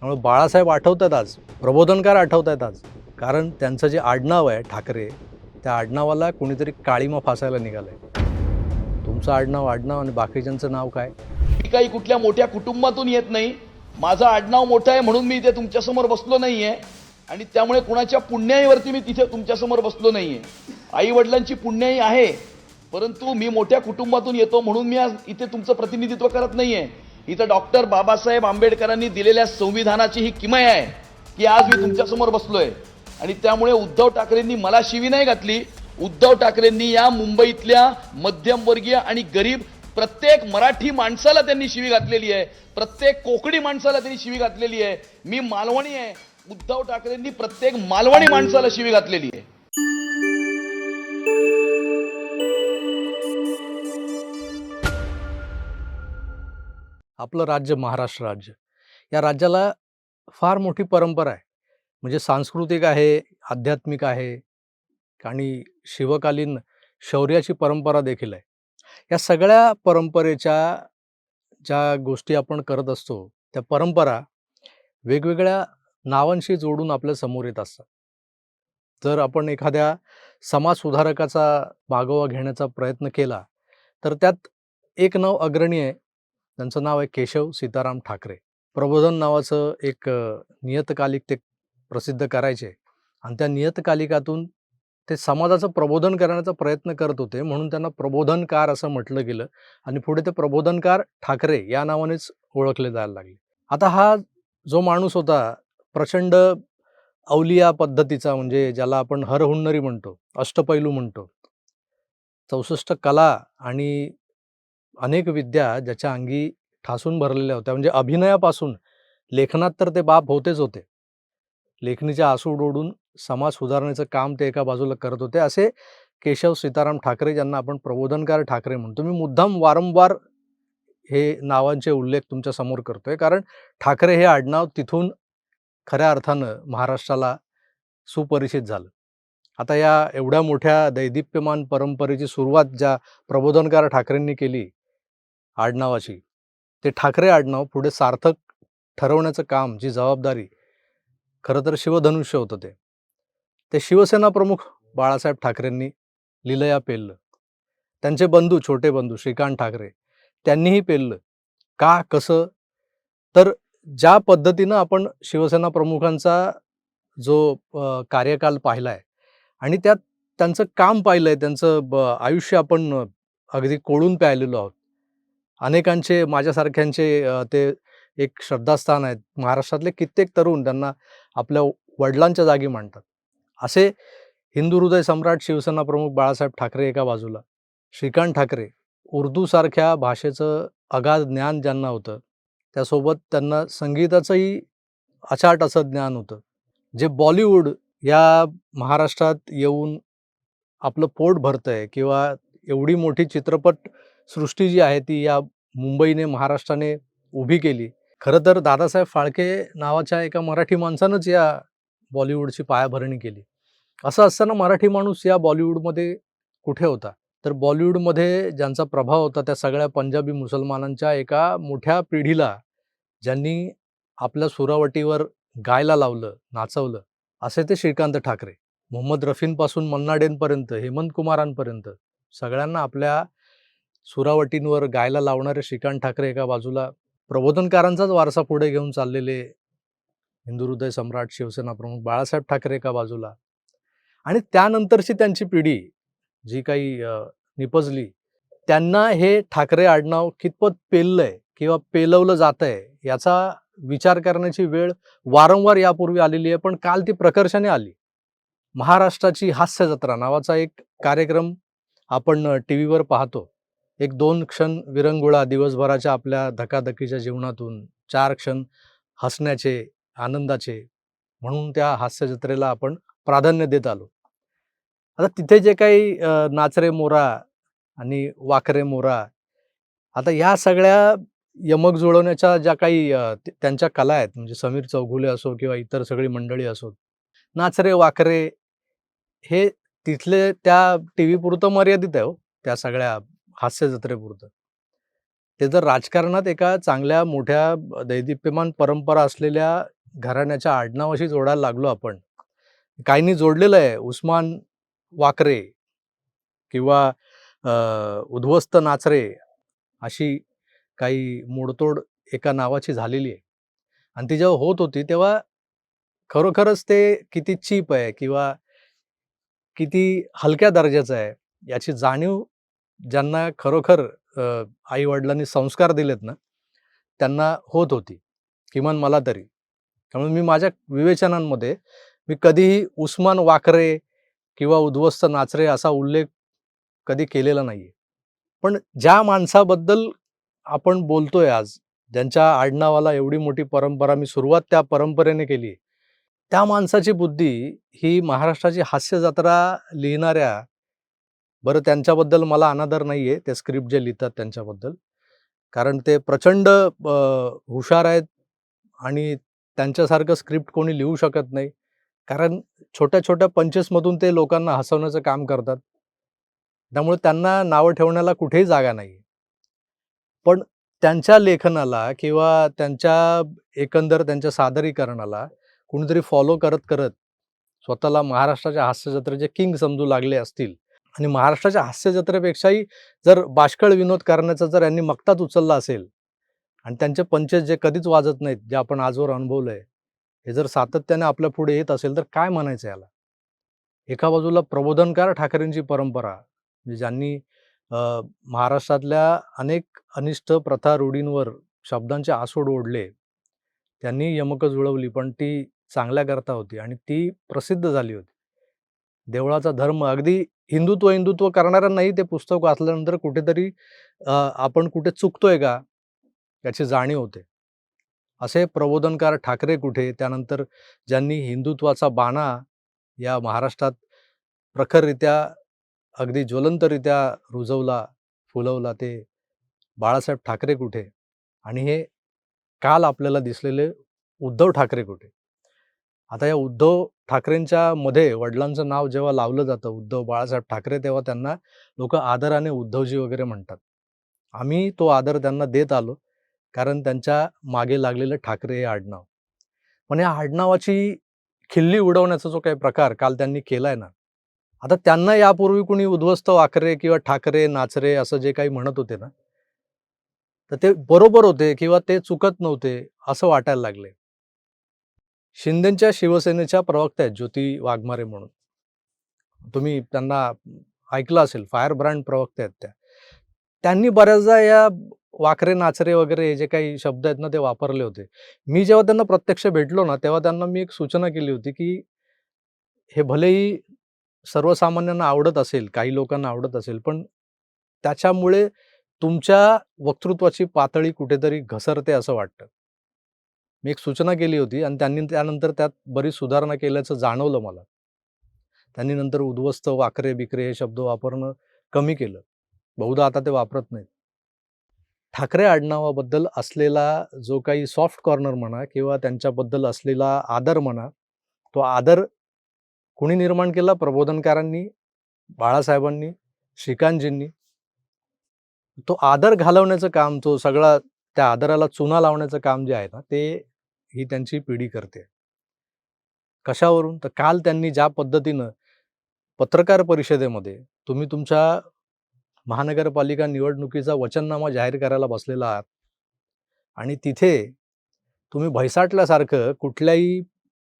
त्यामुळे बाळासाहेब आठवतात आज, प्रबोधनकार आठवतात आज. कारण त्यांचं जे आडनाव आहे ठाकरे, त्या आडनावाला कोणीतरी काळिमा फासायला निघालंय. तुमचं आडनाव आडनाव आणि बाकीच्यांचं नाव काय? मी काही कुठल्या मोठ्या कुटुंबातून येत नाही. माझं आडनाव मोठं आहे म्हणून मी इथे तुमच्यासमोर बसलो नाहीये आणि त्यामुळे कुणाच्या पुण्याईवरती मी तिथे तुमच्यासमोर बसलो नाहीये. आई वडिलांची पुण्याई आहे, परंतु मी मोठ्या कुटुंबातून येतो म्हणून मी आज इथे तुमचं प्रतिनिधित्व करत नाहीये. इथं डॉक्टर बाबासाहेब आंबेडकरांनी दिलेल्या संविधानाची ही किमया आहे की आज मी तुमच्यासमोर बसलोय. आणि त्यामुळे उद्धव ठाकरेंनी मला शिवी नाही घातली. उद्धव ठाकरेंनी या मुंबईतल्या मध्यमवर्गीय आणि गरीब प्रत्येक मराठी माणसाला त्यांनी शिवी घातलेली आहे. प्रत्येक कोकणी माणसाला त्यांनी शिवी घातलेली आहे. मी मालवणी आहे. उद्धव ठाकरेंनी प्रत्येक मालवणी माणसाला शिवी घातलेली आहे. आपलं राज्य महाराष्ट्र राज्य, या राज्याला फार मोठी परंपरा आहे. म्हणजे सांस्कृतिक आहे, आध्यात्मिक आहे आणि शिवकालीन शौर्याची परंपरा देखील आहे. या सगळ्या परंपरेच्या ज्या गोष्टी आपण करत असतो, त्या परंपरा वेगवेगळ्या नावांशी जोडून आपल्या समोर येत असतात. जर आपण एखाद्या समाजसुधारकाचा मागोवा घेण्याचा प्रयत्न केला, तर त्यात एक नाव अग्रणी आहे. त्यांचं नाव आहे केशव सीताराम ठाकरे. प्रबोधन नावाचं एक नियतकालिक ते प्रसिद्ध करायचे आणि त्या नियतकालिकातून ते समाजाचं प्रबोधन करण्याचा प्रयत्न करत होते, म्हणून त्यांना प्रबोधनकार असं म्हटलं गेलं आणि पुढे ते प्रबोधनकार ठाकरे या नावानेच ओळखले जायला लागले. आता हा जो माणूस होता, प्रचंड अवलिया पद्धतीचा, म्हणजे ज्याला आपण हरहुन्नरी म्हणतो, अष्टपैलू म्हणतो. 64 कला आणि अनेक विद्या ज्याच्या अंगी ठासून भरलेल्या होत्या. म्हणजे अभिनयापासून लेखनात तर ते बाप होतेच होते. लेखणीचे आसू डोळून समाज सुधारण्याचं काम ते एका बाजूला करत होते. असे केशव सीताराम ठाकरे, ज्यांना आपण प्रबोधनकार ठाकरे म्हणतो. मी मुद्दाम वारंवार हे नावांचे उल्लेख तुमच्या समोर करतोय, कारण ठाकरे हे आडनाव तिथून खऱ्या अर्थानं महाराष्ट्राला सुपरिचित झालं. आता या एवढ्या मोठ्या दैदिप्यमान परंपरेची सुरुवात ज्या प्रबोधनकार ठाकरेंनी केली आडनावाची, ते ठाकरे आडनाव पुढे सार्थक ठरवण्याचं काम, जी जबाबदारी, खरं तर शिवधनुष्य होतं ते. ते शिवसेना प्रमुख बाळासाहेब ठाकरेंनी लीलया पेललं. त्यांचे बंधू, छोटे बंधू श्रीकांत ठाकरे, त्यांनीही पेललं. का, कसं? तर ज्या पद्धतीनं आपण शिवसेना प्रमुखांचा जो कार्यकाल पाहिला आहे आणि त्यात त्यांचं काम पाहिलंय, त्यांचं आयुष्य आपण अगदी कोळून प्यायलेलो आहोत. अनेकांचे, माझ्यासारख्यांचे ते एक श्रद्धास्थान आहेत. महाराष्ट्रातले कित्येक तरुण त्यांना आपल्या वडिलांच्या जागी मानतात. असे हिंदू हृदय सम्राट शिवसेना प्रमुख बाळासाहेब ठाकरे एका बाजूला, श्रीकांत ठाकरे, उर्दूसारख्या भाषेचं अगाध ज्ञान ज्यांना होतं, त्यासोबत त्यांना संगीताचंही अचाट असं ज्ञान होतं. जे बॉलिवूड या महाराष्ट्रात येऊन आपलं पोट भरतंय, किंवा एवढी मोठी चित्रपट सृष्टी जी आहे ती या मुंबईने, महाराष्ट्राने उभी केली. खरं तर दादासाहेब फाळके नावाच्या एका मराठी माणसानंच या बॉलिवूडची पायाभरणी केली. असं असताना मराठी माणूस या बॉलिवूडमध्ये कुठे होता? तर बॉलिवूडमध्ये ज्यांचा प्रभाव होता, त्या सगळ्या पंजाबी मुसलमानांच्या एका मोठ्या पिढीला ज्यांनी आपल्या सुरावटीवर गायला लावलं, नाचवलं, असे ते श्रीकांत ठाकरे. मोहम्मद रफींपासून मन्ना डेंपर्यंत, हेमंत कुमारांपर्यंत सगळ्यांना आपल्या सुरावटींवर गायला लावणारे श्रीकांत ठाकरे एका बाजूला, प्रबोधनकारांचाच वारसा पुढे घेऊन चाललेले हिंदू हृदय सम्राट शिवसेना प्रमुख बाळासाहेब ठाकरे एका बाजूला, आणि त्यानंतरची त्यांची पिढी जी काही निपजली, त्यांना हे ठाकरे आडनाव कितपत पेललंय किंवा पेलवलं जातंय याचा विचार करण्याची वेळ वारंवार यापूर्वी आलेली आहे. पण काल ती प्रकर्षाने आली. महाराष्ट्राची हास्य जत्रा नावाचा एक कार्यक्रम आपण टीव्हीवर पाहतो. एक 2 क्षण विरंगुळा दिवसभराच्या आपल्या धकाधकीच्या जीवनातून, 4 क्षण हसण्याचे, आनंदाचे, म्हणून त्या हास्य जत्रेला आपण प्राधान्य देत आलो. आता तिथे जे काही नाच रे मोरा आणि वाख रे मोरा, आता या सगळ्या यमक जुळवण्याच्या ज्या काही त्यांच्या कला आहेत, म्हणजे समीर चौगुले असो किंवा इतर सगळी मंडळी असो, नाच रे वाख रे, हे तिथले त्या टीव्हीपुरतं मर्यादित आहे हो, त्या सगळ्या हास्य जत्रेपुरतं. ते जर राजकारणात एका चांगल्या मोठ्या दैदिप्यमान परंपरा असलेल्या घराण्याच्या आडनावाशी जोडायला लागलो आपण. काहींनी जोडलेलं आहे उस्मान वाकरे किंवा उद्ध्वस्त नाचरे अशी काही मोडतोड एका नावाची झालेली आहे. आणि ती जेव्हा होत होती तेव्हा खरोखरच ते किती चीप आहे किंवा किती हलक्या दर्जाचं आहे याची जाणीव ज्यांना खरोखर आई-वडिलांनी संस्कार दिलेत ना, त्यांना होत होती. किमान मला तरी. त्यामुळे मी माझ्या विवेचनांमध्ये मी कधीही उस्मान वाकरे किंवा उद्ध्वस्त नाचरे असा उल्लेख कधी केलेला नाहीये. पण ज्या माणसाबद्दल आपण बोलतोय आज, ज्यांच्या आडनावाला एवढी मोठी परंपरा मी सुरुवात त्या परंपरेने केली. त्या माणसाची बुद्धी ही महाराष्ट्राची हास्य जत्रा लिहिणाऱ्या बरं त्यांच्याबद्दल मला अनादर नाहीये, ते स्क्रिप्ट जे लिहितात त्यांच्याबद्दल. कारण ते प्रचंड हुशार आहेत आणि त्यांच्यासारखं स्क्रिप्ट कोणी लिहू शकत नाही. कारण छोट्या-छोट्या पंचेसमधून ते लोकांना हसवण्याचं काम करतात. त्यामुळे त्यांना नावं ठेवण्याला कुठेही जागा नाही. पण त्यांच्या लेखनाला किंवा त्यांच्या एकंदर त्यांच्या सादरीकरणाला कुणीतरी फॉलो करत-करत स्वतःला महाराष्ट्राच्या हास्य जत्रेचे किंग समजू लागले असतील आणि महाराष्ट्राच्या हास्य जत्रेपेक्षाही जर बाष्कळ विनोद करण्याचा जर यांनी मक्ताच उचलला असेल आणि त्यांचे पंचेस जे कधीच वाजत नाहीत, जे आपण आजवर अनुभवलंय, हे जर सातत्याने आपल्या पुढे येत असेल तर काय म्हणायचं याला? एका बाजूला प्रबोधनकार ठाकरेंची परंपरा, म्हणजे ज्यांनी महाराष्ट्रातल्या अनेक अनिष्ट प्रथा रूढींवर शब्दांचे आसूड ओढले. त्यांनी यमकं जुळवली, पण ती चांगल्याकरता होती आणि ती प्रसिद्ध झाली होती. देवळाचा धर्म अगदी हिंदुत्व करणाऱ्यांनाही ते पुस्तक वाचल्यानंतर कुठेतरी आपण कुठे चुकतोय का? याची जाणीव होते. असे प्रबोधनकार ठाकरे कुठे? त्यानंतर ज्यांनी हिंदुत्वाचा बाणा या महाराष्ट्रात प्रखररित्या, अगदी ज्वलंतरित्या रुजवला, फुलवला, ते बाळासाहेब ठाकरे कुठे? आणि हे काल आपल्याला दिसलेले उद्धव ठाकरे कुठे? आता या उद्धव ठाकरेंच्या मध्ये वडिलांचं नाव जेव्हा लावलं जातं उद्धव बाळासाहेब ठाकरे, तेव्हा त्यांना लोकं आदराने उद्धवजी वगैरे म्हणतात. आम्ही तो आदर त्यांना देत आलो, कारण त्यांच्या मागे लागलेलं ठाकरे हे आडनाव. पण या आडनावाची खिल्ली उडवण्याचा जो काही प्रकार काल त्यांनी केलाय ना, आता त्यांना यापूर्वी कुणी उद्ध्वस्त वाकरे किंवा ठाकरे, नाचरे असं जे काही म्हणत होते ना, तर ते बरोबर होते किंवा ते चुकत नव्हते असं वाटायला लागले. शिंदेच्या शिवसेनेच्या प्रवक्त्या आहेत ज्योती वाघमारे म्हणून. तुम्ही त्यांना ऐकलं असेल, फायर ब्रँड प्रवक्त्या आहेत त्या. त्यांनी बऱ्याचदा या वाकरे, नाचरे वगैरे हे जे काही शब्द आहेत ना, ते वापरले होते. मी जेव्हा त्यांना प्रत्यक्ष भेटलो ना, तेव्हा त्यांना मी एक सूचना केली होती, की हे भलेही सर्वसामान्यांना आवडत असेल, काही लोकांना आवडत असेल, पण त्याच्यामुळे तुमच्या वक्तृत्वाची पातळी कुठेतरी घसरते असं वाटतं. मी एक सूचना केली होती आणि त्यांनी त्यानंतर त्यात बरीच सुधारणा केल्याचं जाणवलं मला. त्यांनी नंतर उद्ध्वस्त, वाकरे-बिकरे हे शब्द वापरणं कमी केलं. बहुधा आता ते वापरत नाहीत. ठाकरे आडनावाबद्दल असलेला जो काही सॉफ्ट कॉर्नर म्हणा किंवा त्यांच्याबद्दल असलेला आदर म्हणा, तो आदर कुणी निर्माण केला? प्रबोधनकारांनी, बाळासाहेबांनी, श्रीकांतजींनी. तो आदर घालवण्याचं काम, तो सगळा त्या आदराला चुना लावण्याचं काम जे आहे ना, ते ही त्यांची पिढी करते. कशावरून? तर काल त्यांनी ज्या पद्धतीनं पत्रकार परिषदेमध्ये तुम्ही तुमच्या महानगरपालिका निवडणुकीचा वचननामा जाहीर करायला बसलेला आहात आणि तिथे तुम्ही भैसाटल्यासारखं कुठल्याही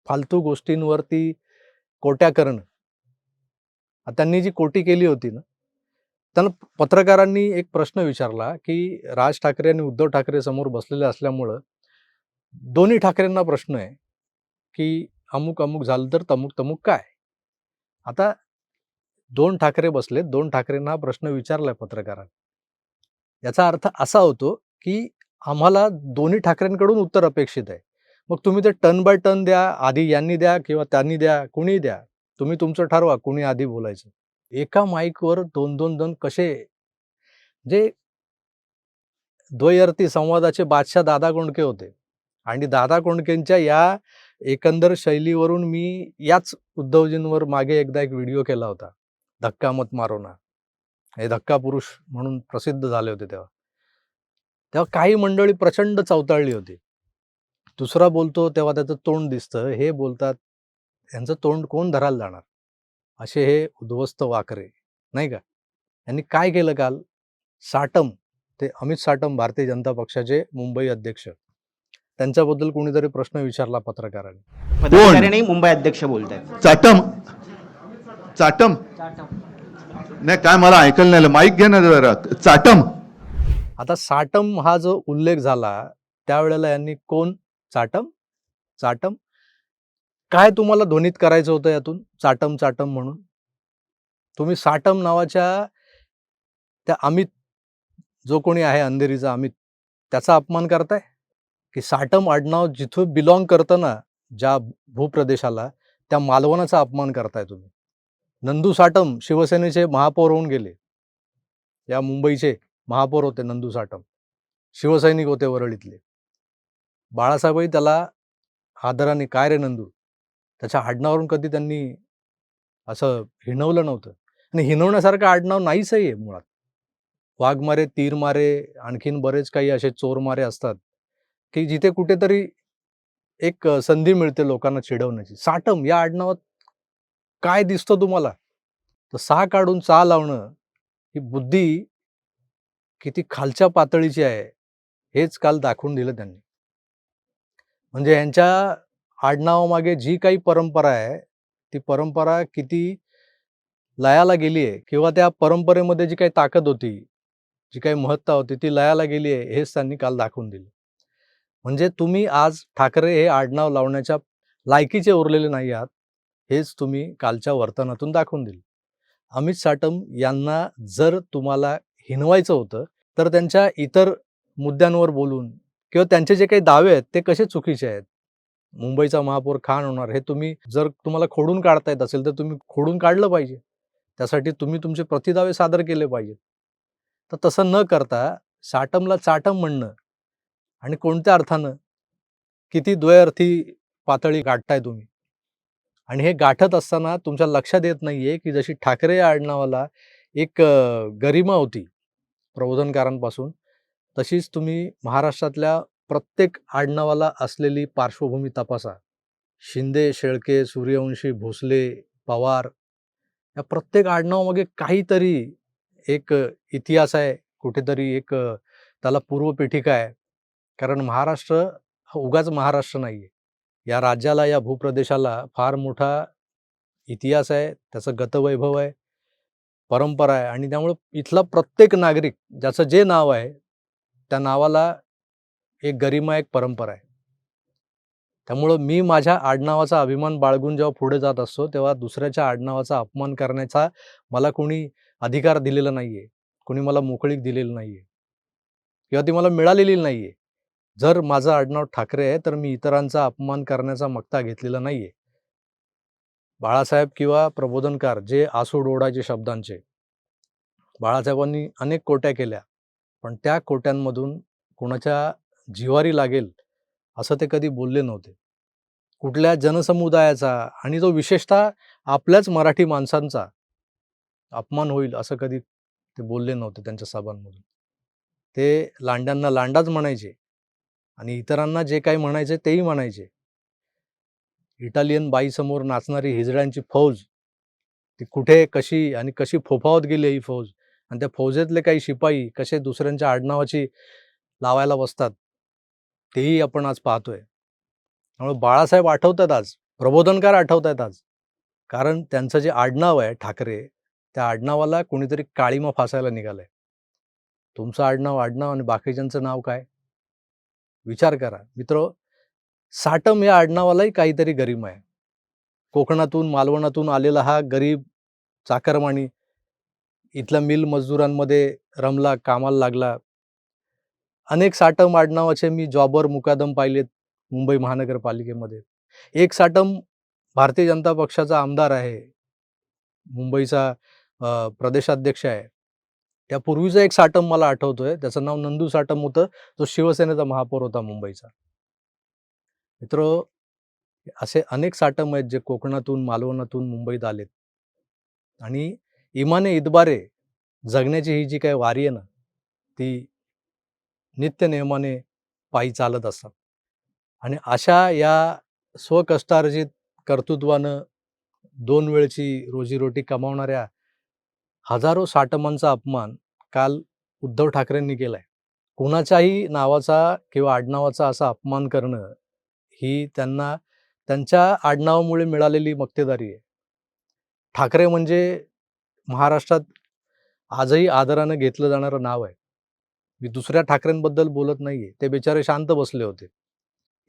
फालतू गोष्टींवरती कोट्या करणं. त्यांनी जी कोटी केली होती ना, त्यांना पत्रकारांनी एक प्रश्न विचारला, की राज ठाकरे आणि उद्धव ठाकरे समोर बसलेले असल्यामुळं दोन्ही ठाकरेंना प्रश्न आहे, की अमुक-अमुक झालं तर तमुक-तमुक काय? आता 2 ठाकरे बसलेत, 2 ठाकरेंना हा प्रश्न विचारलाय पत्रकारांनी. याचा अर्थ असा होतो, की आम्हाला दोन्ही ठाकरेंकडून उत्तर अपेक्षित आहे. मग तुम्ही ते टर्न बाय टर्न द्या, आधी यांनी द्या किंवा त्यांनी द्या, कुणीही द्या. तुम्ही तुमचं ठरवा कुणी आधी बोलायचं. एका माईकवर 2-2 जण कसे, जे द्वयर्थी संवादाचे बादशाह दादा कोंडके होते आणि दादा कोंडकेंच्या या एकंदर शैलीवरून मी याच उद्धवजींवर मागे एकदा एक व्हिडिओ केला होता. धक्का मत मारो ना. हे धक्का पुरुष म्हणून प्रसिद्ध झाले होते तेव्हा. तेव्हा काही मंडळी प्रचंड चवताळली होती. दुसरा बोलतो तेव्हा त्याचं तोंड दिसतं. हे बोलतात, यांचं तोंड कोण धरायला जाणार? असे हे उद्ध्वस्त वाकरे, नाही का? यांनी काय केलं काल? साटम, ते अमित साटम, भारतीय जनता पक्षाचे मुंबई अध्यक्ष, त्यांच्याबद्दल कोणीतरी प्रश्न विचारला पत्रकारांनी. पदाधिकारी नाही, मुंबई अध्यक्ष बोलतायत. चाटम चाटम नाही काय मला ऐकायला नाही आलं. माईक घे ना जरा. चाटम आता साटम हा जो उल्लेख झाला त्यावेळेला यांनी कोण चाटम चाटम काय तुम्हाला ध्वनित करायचं होतं यातून चाटम चाटम म्हणून? तुम्ही साटम नावाच्या त्या अमित, जो कोणी आहे अंधेरीचा अमित, त्याचा अपमान करताय? की साटम आडनाव जिथं बिलॉंग करतं ना, ज्या भूप्रदेशाला, त्या मालवणाचा अपमान करताय तुम्ही. नंदू साटम शिवसेनेचे महापौर होऊन गेले. या मुंबईचे महापौर होते नंदू साटम, शिवसैनिक होते वरळीतले. बाळासाहेबही त्याला आदराने, काय रे नंदू, त्याच्या आडनावरून कधी त्यांनी असं हिणवलं नव्हतं. आणि हिणवण्यासारखं आडनाव नाहीच आहे मुळात. वाघमारे, तीरमारे, आणखीन बरेच काही असे चोरमारे असतात की जिथे कुठेतरी एक संधी मिळते लोकांना चिडवण्याची. साटम या आडनावात काय दिसतं तुम्हाला? तर सा काढून चा लावणं ही बुद्धी किती खालच्या पातळीची आहे, हेच काल दाखवून दिलं त्यांनी. म्हणजे यांच्या आडनावामागे जी काही परंपरा आहे, ती परंपरा किती लयाला गेली आहे, किंवा त्या परंपरेमध्ये जी काही ताकद होती, जी काही महत्ता होती, ती लयाला गेली आहे, हेच त्यांनी काल दाखवून दिलं. म्हणजे तुम्ही आज ठाकरे हे आडनाव लावण्याच्या लायकीचे उरलेले नाही आहात, हेच तुम्ही कालच्या वर्तनातून दाखवून दिलं. अमित साटम यांना जर तुम्हाला हिणवायचं होतं, तर त्यांच्या इतर मुद्द्यांवर बोलून, किंवा त्यांचे जे काही दावे आहेत ते कसे चुकीचे आहेत, मुंबईचा महापौर खान होणार, हे तुम्ही जर तुम्हाला खोडून काढता येत असेल तर तुम्ही खोडून काढलं पाहिजे. त्यासाठी तुम्ही तुमचे प्रतिदावे सादर केले पाहिजेत. तर तसं न करता साटमला चाटम म्हणणं, आणि कोणत्या अर्थानं, किती द्वयर्थी पातळी गाठताय तुम्ही. आणि हे गाठत असताना तुमच्या लक्षात येत नाहीये की जशी ठाकरे या आडनावाला एक गरिमा होती प्रबोधनकारांपासून, तशीच तुम्ही महाराष्ट्रातल्या प्रत्येक आडनावाला असलेली पार्श्वभूमी तपासा. शिंदे, शेळके, सूर्यवंशी, भोसले, पवार, या प्रत्येक आडनावामागे काहीतरी एक इतिहास आहे, कुठेतरी एक त्याला पूर्वपीठिका आहे. कारण महाराष्ट्र हा उगाच महाराष्ट्र नाहीये. या राज्याला, या भूप्रदेशाला फार मोठा इतिहास आहे, त्याचं गतवैभव आहे, परंपरा आहे, आणि त्यामुळं इथला प्रत्येक नागरिक ज्याचं जे नाव आहे, त्या नावाला एक गरिमा, एक परंपरा आहे. त्यामुळं मी माझ्या आडनावाचा अभिमान बाळगून जेव्हा पुढे जात असतो, तेव्हा दुसऱ्याच्या आडनावाचा अपमान करण्याचा मला कोणी अधिकार दिलेला नाहीये, कोणी मला मोकळीक दिलेली नाहीये, किंवा ती मला मिळालेली नाहीये. जर माझं आडनाव ठाकरे आहे तर मी इतरांचा अपमान करण्याचा मक्ता घेतलेला नाहीये. बाळासाहेब किंवा प्रबोधनकार जे आसूड ओढायचे शब्दांचे, बाळासाहेबांनी अनेक कोट्या केल्या, पण त्या कोट्यांमधून कोणाच्या जिव्हारी लागेल असं ते कधी बोलले नव्हते. कुठल्या जनसमुदायाचा, आणि तो विशेषतः आपल्याच मराठी माणसांचा अपमान होईल असं कधी ते बोलले नव्हते त्यांच्या सभांमधून. ते लांड्यांना लांडाच म्हणायचे, आणि इतरांना जे काही म्हणायचे तेही म्हणायचे. इटालियन बाईसमोर नाचणारी हिजड्यांची फौज, ती कुठे, कशी आणि कशी फोफावत गेली ही फौज, आणि त्या फौजेतले काही शिपाई कसे दुसऱ्यांच्या आडनावाची लावायला बसतात, तेही आपण आज पाहतोय. त्यामुळे बाळासाहेब आठवतात आज, प्रबोधनकार आठवतात आज, कारण त्यांचं जे आडनाव आहे ठाकरे, त्या आडनावाला कोणीतरी काळीमा फासायला निघालंय. तुमचं आडनाव आणि बाकीच्यांचं नाव काय? विचार करा मित्र. साटम या आडनावालाही काहीतरी गरिमा आहे. कोकणातून, मालवणातून आलेला हा गरीब चाकरमानी इथल्या मिल मजदुरांमध्ये रमला, कामाला लागला. अनेक साटम आडनावाचे मी जॉबवर मुकादम पाहिलेत मुंबई महानगरपालिकेमध्ये. एक साटम भारतीय जनता पक्षाचा आमदार आहे, मुंबईचा प्रदेशाध्यक्ष आहे. त्यापूर्वीचा एक साटम मला आठवतोय, त्याचं नाव नंदू साटम होतं, जो शिवसेनेचा महापौर होता मुंबईचा. मित्र, असे अनेक साटम आहेत जे कोकणातून, मालवणातून मुंबईत आलेत, आणि इमाने इतबारे जगण्याची ही जी काही वारी आहे ना, ती नित्यनियमाने पायी चालत असतात. आणि अशा या स्वकष्टार्जित कर्तृत्वानं 2 वेळची रोजीरोटी कमावणाऱ्या हजारो साटमांचा अपमान काल उद्धव ठाकरेंनी केलाय. कुणाच्याही नावाचा किंवा आडनावाचा असा अपमान करणं ही त्यांना त्यांच्या आडनावामुळे मिळालेली मक्तेदारी आहे. ठाकरे म्हणजे महाराष्ट्रात आजही आदरानं घेतलं जाणारं नाव आहे. मी दुसऱ्या ठाकरेंबद्दल बोलत नाहीये. ते बिचारे शांत बसले होते.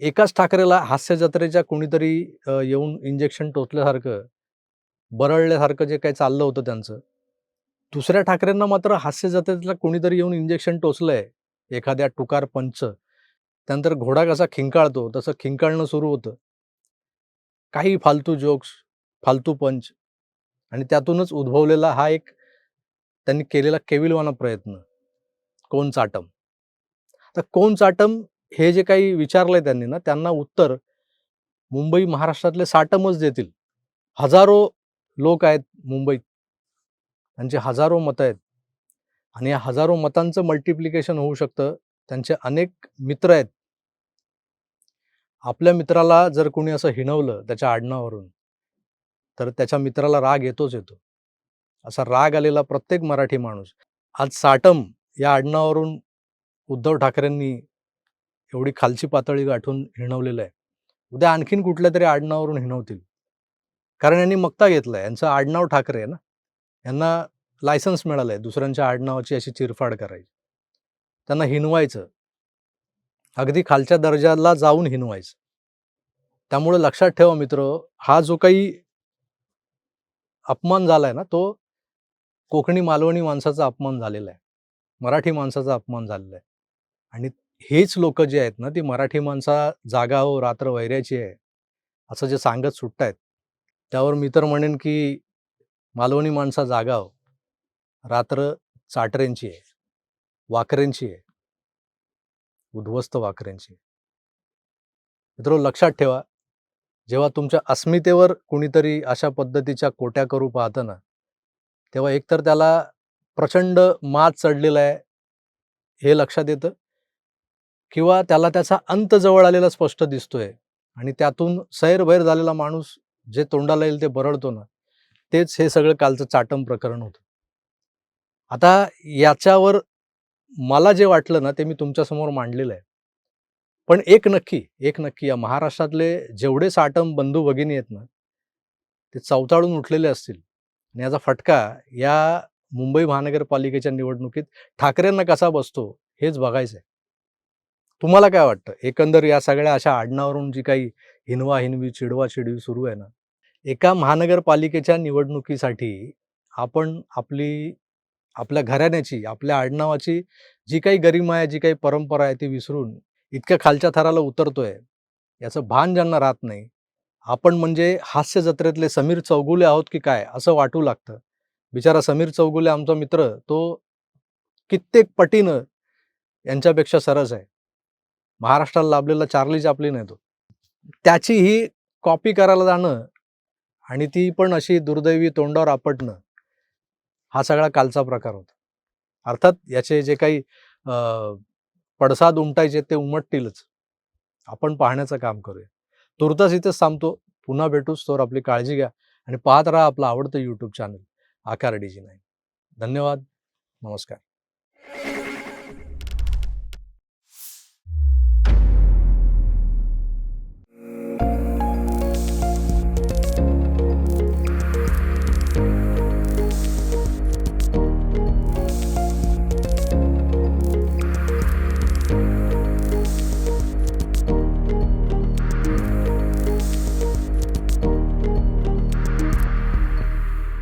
एकाच ठाकरेला हास्य जत्रेच्या कुणीतरी येऊन इंजेक्शन टोचल्यासारखं, बरळल्यासारखं जे काही चाललं होतं त्यांचं. दुसऱ्या ठाकरेंना मात्र हास्य जत्रेतला कुणीतरी येऊन इंजेक्शन टोचलंय, एखाद्या टुकार पंच. त्यानंतर घोडा कसा खिंकाळतो तसं खिंकाळणं सुरू होतं. काही फालतू जोक्स, फालतू पंच आणि त्यातूनच उद्भवलेला हा एक त्यांनी केलेला केविलवाणा प्रयत्न, कोण चाटम. तर कोण चाटम हे जे काही विचारलंय त्यांनी ना, त्यांना उत्तर मुंबई महाराष्ट्रातले साटमच देतील. हजारो लोक आहेत मुंबईत, त्यांचे हजारो मतं आहेत आणि या हजारो मतांचं मल्टिप्लिकेशन होऊ शकतं. त्यांचे अनेक मित्र आहेत. आपल्या मित्राला जर कोणी असं हिणवलं त्याच्या आडनावावरून, तर त्याच्या मित्राला राग येतोच येतो. असा राग आलेला प्रत्येक मराठी माणूस आज साटम या आडनावावरून उद्धव ठाकरेंनी एवढी खालची पातळी गाठून हिणवलेलं आहे. उद्या आणखीन कुठल्या तरी आडनावावरून हिणवतील. कारण यांनी मक्ता घेतलाय. यांचं आडनाव ठाकरे आहे ना. यांना लायसन्स मिळालंय दुसऱ्यांच्या आडनावाची अशी चिरफाड करायची. त्यांना हिणवायचं. अगदी खालच्या दर्जाला जाऊन हिणवायचं. त्यामुळे लक्षात ठेवा मित्र, हा जो काही अपमान झालाय ना, तो कोकणी मालवणी माणसाचा अपमान झालेला आहे. मराठी माणसाचा अपमान झालेला आहे. आणि हेच लोक जे आहेत ना, ती मराठी माणसा जागा हो रात्र वैऱ्याची आहे, असं जे सांगत सुटतायत, त्यावर मी तर म्हणेन की मालवणी माणसा जागा हो, रात्र चाटरेंची आहे, वाकरेंची आहे, उद्ध्वस्त वाकरेंची. मित्रांनो लक्षात ठेवा, जेव्हा तुमच्या अस्मितेवर कुणीतरी अशा पद्धतीच्या कोट्या करू पाहतं ना, तेव्हा एकतर त्याला प्रचंड माज चढलेला आहे हे लक्षात येतं, किंवा त्याला त्याचा अंत जवळ आलेला स्पष्ट दिसतोय आणि त्यातून सैरभैर झालेला माणूस जे तोंडाला येईल ते बरळतो ना, तेच हे सगळं कालचं चाटम प्रकरण होतं. आता याच्यावर मला जे वाटलं ना, ते मी तुमच्यासमोर मांडलेलं आहे. पण एक नक्की या महाराष्ट्रातले जेवढे साटम बंधू भगिनी आहेत ना, ते चवताळून उठलेले असतील आणि याचा फटका या मुंबई महानगरपालिकेच्या निवडणुकीत ठाकरेंना कसा बसतो हेच बघायचं आहे. तुम्हाला काय वाटतं? एकंदर या सगळ्या अशा आडनावावरून जी काही हिनवा-हिनवी, चिडवा-चिडवी सुरू आहे ना, एका महानगरपालिकेच्या निवडणुकीसाठी आपण आपल्या घराण्याची, आपल्या आडनावाची जी काही गरिमा आहे, जी काही परंपरा आहे ती विसरून इतक्या खालच्या थराला उतरतोय, याचं भान ज्यांना राहत नाही, आपण म्हणजे हास्य जत्रेतले समीर चौगुले आहोत की काय असं वाटू लागतं. बिचारा समीर चौगुले आमचा मित्र, तो कित्येक पटीनं यांच्यापेक्षा सरस आहे. महाराष्ट्राला लाभलेला चार्ली चॅप्लिन आहे तो. त्याची ही कॉपी करायला जाणं आणि ती पण अशी दुर्दैवी तोंडावर आपटणं, हा सगळा कालचा प्रकार होता. अर्थात याचे जे काही पडसाद उमटायचे ते उमटतीलच. आपण पाहण्याचं काम करूया. तुर्तास इथेच थांबतो. पुन्हा भेटूच. तोवर आपली काळजी घ्या आणि पाहत राहा आपलं आवडतं YouTube चॅनल आकार DG9. धन्यवाद. नमस्कार.